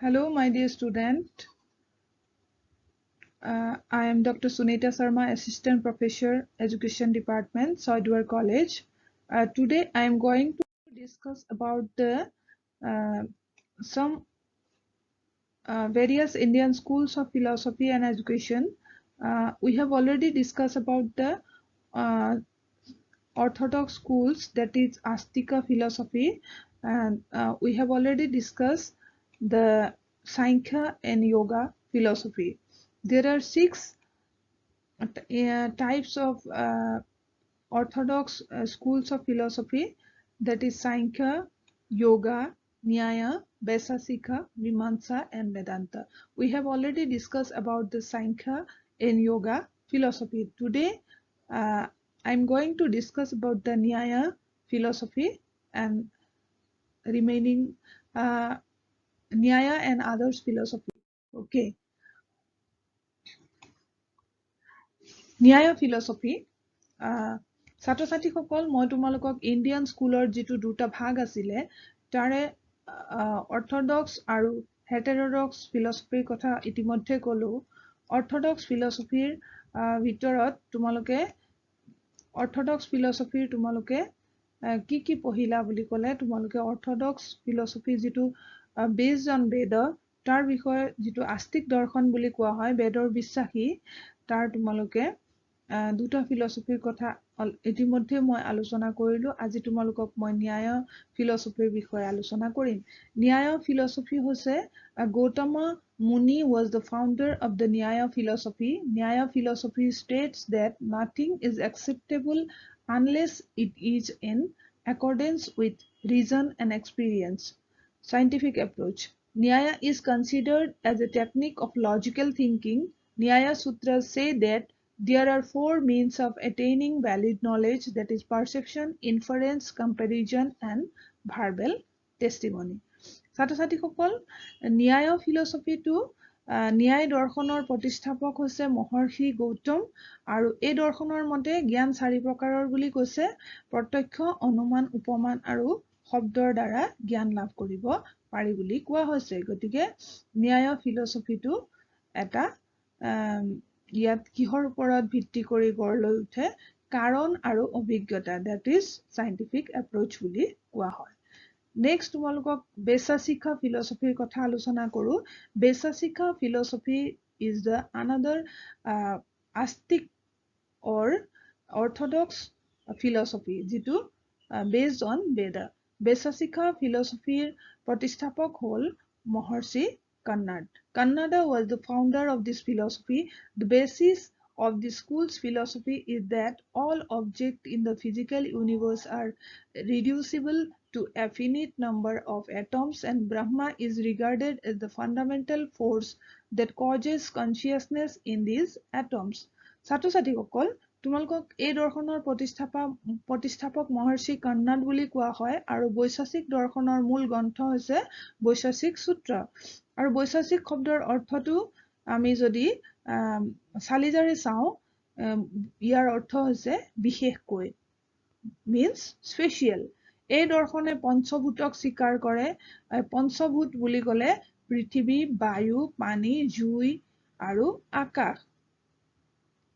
Hello, my dear student. I am Dr. Sunita Sharma, Assistant Professor, Education Department, Soydwar College. Today, I am going to discuss about the some various Indian schools of philosophy and education. We have already discussed about the uh, orthodox schools, that is Astika philosophy, and we have already discussed the Sankhya and Yoga philosophy. There are six types of orthodox schools of philosophy, that is Sankhya, Yoga, Nyaya, Vaisasika, Mimamsa, and Vedanta. We have already discussed about the Sankhya and Yoga philosophy. Today, uh, I'm going to discuss about the Nyaya philosophy and remaining uh, Nyaya and others philosophy. Okay, Nyaya philosophy. ছাত্ৰ ছাত্ৰীসকল, মই তোমালোকক Indian স্কুলৰ যিটো দুটা ভাগ আছিলে তাৰে অৰ্থডক্স আৰু হেটেৰডক্স ফিলচফিৰ কথা ইতিমধ্যে ক'লো। অৰ্থডক্স ফিলচফিৰ ভিতৰত তোমালোকে অৰ্থডক্স ফিলচফিৰ তোমালোকে কি পঢ়িলা বুলি ক'লে, তোমালোকে অৰ্থডক্স ফিলচফি যিটো বেছড অন বেদ, তাৰ বিষয়ে যিটো আস্তিক দৰ্শন বুলি কোৱা হয়, বেদৰ বিশ্বাসী, তাৰ তোমালোকে দুটা ফিলচফিৰ কথা ইতিমধ্যে মই আলোচনা কৰিলো। আজি তোমালোকক মই ন্যায় ফিলচফিৰ বিষয়ে আলোচনা কৰিম। ন্যায় ফিলচফি হৈছে Gautama Muni was the founder of the Nyaya philosophy. Nyaya philosophy states that nothing is acceptable unless it is in accordance with reason and experience. Scientific approach. Nyaya is considered as a technique of logical thinking. Nyaya Sutras say that there are four means of attaining valid knowledge, that is perception, inference, comparison, and verbal testimony. ছাত্ৰ ছাত্ৰীসকল, ন্যায় ফিলচফিটো ন্যায় দৰ্শনৰ প্ৰতিষ্ঠাপক হৈছে মহৰ্ষি গৌতম, আৰু এই দৰ্শনৰ মতে জ্ঞান চাৰি প্ৰকাৰৰ বুলি কৈছে। প্ৰত্যক্ষ, অনুমান, উপমান আৰু শব্দৰ দ্বাৰা জ্ঞান লাভ কৰিব পাৰি বুলি কোৱা হৈছে। গতিকে ন্যায় ফিলচফিটো এটা ইয়াত কিহৰ ওপৰত ভিত্তি কৰি গঢ় লৈ উঠে? কাৰণ আৰু অভিজ্ঞতা, দ্যাট ইজ চাইণ্টিফিক এপ্ৰচ বুলি কোৱা হয়। নেক্সট তোমালোকক বেচাশিক্ষা ফিলচফিৰ কথা আলোচনা কৰো। বেচাশিক্ষা philosophy is the another Astik or Orthodox philosophy, যিটো বেছড অন বেদা। বেচাশিক্ষা ফিলচফিৰ প্ৰতিষ্ঠাপক হ'ল মহৰ্ষি Kannada. Kannada was the founder of this philosophy. The basis of the school's philosophy is that all objects in the physical universe are reducible to a finite number of atoms, and Brahma is regarded as the fundamental force that causes consciousness in these atoms. ছাত্ৰ ছাত্ৰীসকল, তোমালোকক এই দৰ্শনৰ প্ৰতিষ্ঠাপক মহৰ্ষি কন্নাদ বুলি কোৱা হয়, আৰু বৈশাচিক দৰ্শনৰ মূল গ্ৰন্থ হৈছে বৈশাচিক সূত্ৰ। আৰু বৈশাচিক শব্দৰ অৰ্থটো আমি যদি চালিজাৰি চাওঁ, ইয়াৰ অৰ্থ হৈছে বিশেষকৈ, মিনছ স্পেচিয়েল। এই দৰ্শনে পঞ্চভূতক স্বীকাৰ কৰে। পঞ্চভূত বুলি ক'লে পৃথিৱী, বায়ু, পানী, জুই আৰু আকাশ।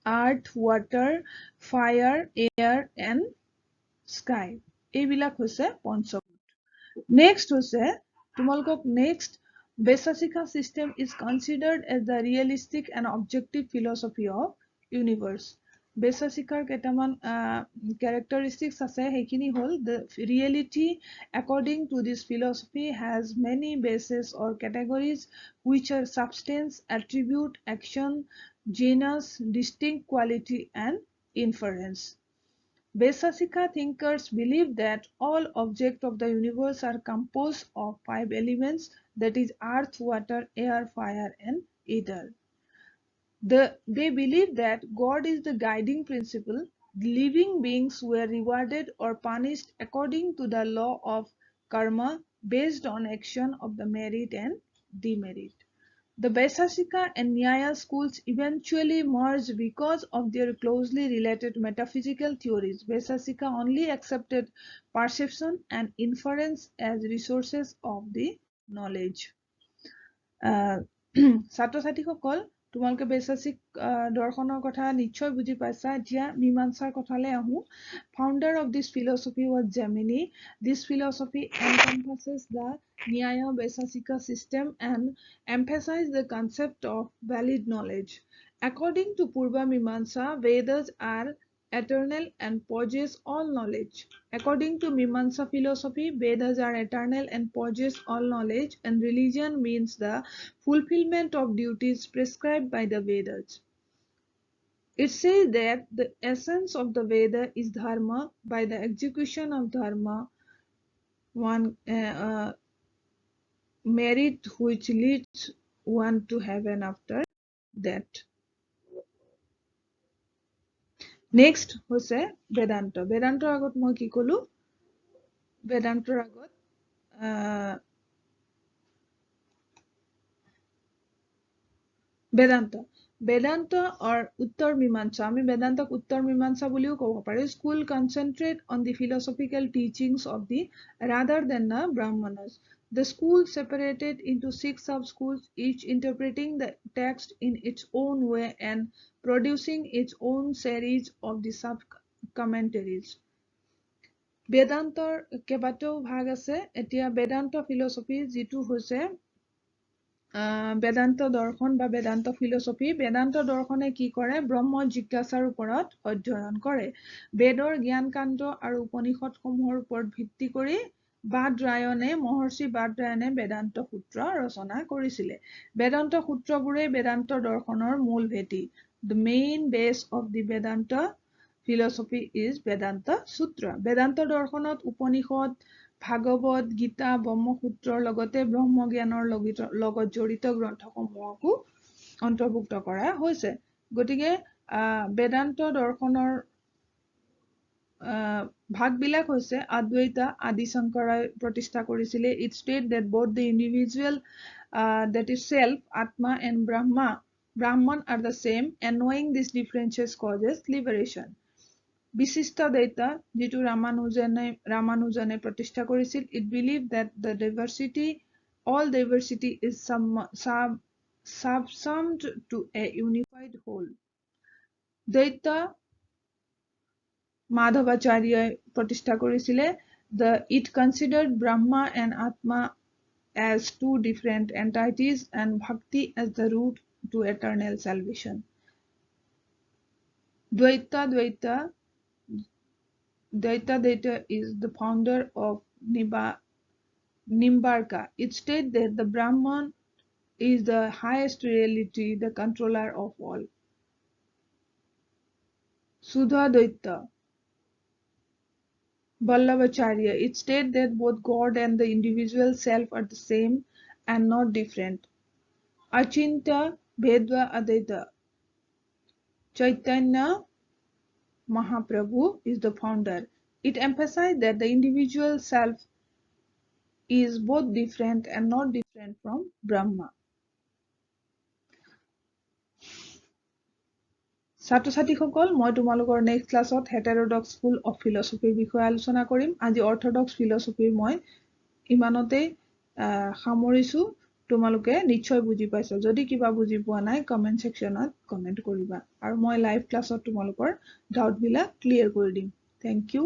Earth, water, fire, air and sky, এইবিলাক হৈছে পঞ্চভূত। নেক্সট হৈছে তোমালোকক Vaisashika system is considered as the realistic and objective philosophy of universe. Vaisashikar কেইটামান characteristics আছে, সেইখিনি হ'ল the reality according to this philosophy has many bases or categories which are substance, attribute, action, genus, distinct quality, and inference. Vaisashika thinkers believe that all objects of the universe are composed of five elements, that is earth, water, air, fire, and ether. They believe that God is the guiding principle. Living beings were rewarded or punished according to the law of karma based on action of the merit and demerit. The Vaisashika and Nyaya schools eventually merged because of their closely related metaphysical theories. Vaisashika only accepted perception and inference as resources of the knowledge. ছাত্ৰ ছাত্ৰীসকল তোমালোকে basic দৰ্শনৰ কথা নিশ্চয় বুজি পাইছা এতিয়া মীমাংসাৰ কথালৈ আহো founder of this philosophy was Gemini. This philosophy encompasses the Nyaya Vaisasika system and emphasizes the concept of valid knowledge. According to Purva Mimamsa, Vedas are eternal and possess all knowledge. According to Mimamsa philosophy, Vedas are eternal and possess all knowledge, and religion means the fulfillment of duties prescribed by the Vedas. It says that the essence of the Veda is dharma. By the execution of dharma, one merit which leads one to heaven after that. Next হৈছে বেদান্ত বেদান্তৰ আগত মই কি কলো বেদান্তৰ আগত Vedanta Vedanta or উত্তৰ মীমাংসা আমি বেদান্তক উত্তৰ মীমাংসা বুলিও ক'ব পাৰি school concentrate on the philosophical teachings of the rather than the brahmanas. The school separated into 6 sub-schools, each interpreting the text in its own way and producing its own series of the sub-commentaries. বেদান্তৰ কেইবাটাও ভাগ আছে এতিয়া Vedanta philosophy যেটো হৈছে বেদান্ত দৰ্শন বা Vedanta philosophy Vedanta দৰ্শনে কি কৰে ব্ৰহ্ম জিজ্ঞাসাৰ ওপৰত অধ্যয়ন কৰে বেদৰ জ্ঞান কাণ্ড আৰু উপনিষদসমূহৰ ওপৰত ভিত্তি কৰি বাদৰায়ণে মহৰ্ষি বাদৰায়ণে বেদান্ত সূত্ৰ ৰচনা কৰিছিলে বেদান্ত সূত্ৰবোৰে বেদান্ত দৰ্শনৰ মূল ভেটি the main base of the Vedanta philosophy is Vedanta Sutra Vedanta দৰ্শনত উপনিষদ ভাগৱত গীতা ব্ৰহ্মসূত্ৰৰ লগতে ব্ৰহ্মজ্ঞানৰ লগত জড়িত গ্ৰন্থসমূহকো অন্তৰ্ভুক্ত কৰা হৈছে গতিকে বেদান্ত দৰ্শনৰ ভাগবিলাক হৈছে অদ্বৈত আদি শংকৰাই প্ৰতিষ্ঠা কৰিছিলে it states that both the individual that is self atma and brahman are the same and knowing these differences causes liberation বিশিষ্ট দ্বৈত যেটো ৰামানুজনে প্ৰতিষ্ঠা কৰিছিল it believed that the diversity all diversity is subsumed to a unified whole দ্বৈত মাধৱাচাৰ্যই প্ৰতিষ্ঠা কৰিছিলে it considered brahma and atma as two different entities and bhakti as the route to eternal salvation Dvaita is the founder of Nimbarka. It states that the Brahman is the highest reality, the controller of all. Sudhadvaita, Vallabhacharya. It states that both God and the individual self are the same and not different. Achintya Bhedva Advaita. Chaitanya Mahaprabhu is the founder. It emphasized that the individual self is both different and not different from Brahma. ছাত্ৰ ছাত্ৰীসকল মই তোমালোকৰ next ক্লাছত হেটেৰোডক্স school of ফিলসফিৰ বিষয়ে আলোচনা কৰিম আজি Orthodox ফিলসফিৰ মই ইমানতে সামৰিছো তোমালোকে নিশ্চয় বুজি পাইছা যদি কিবা বুজি পোৱা নাই কমেন্ট সেকশনত কমেন্ট কৰিবা আৰু মই লাইভ ক্লাছত তোমালোকৰ ডাউট বিলাক ক্লিয়াৰ কৰি দিম থ্যাংক ইউ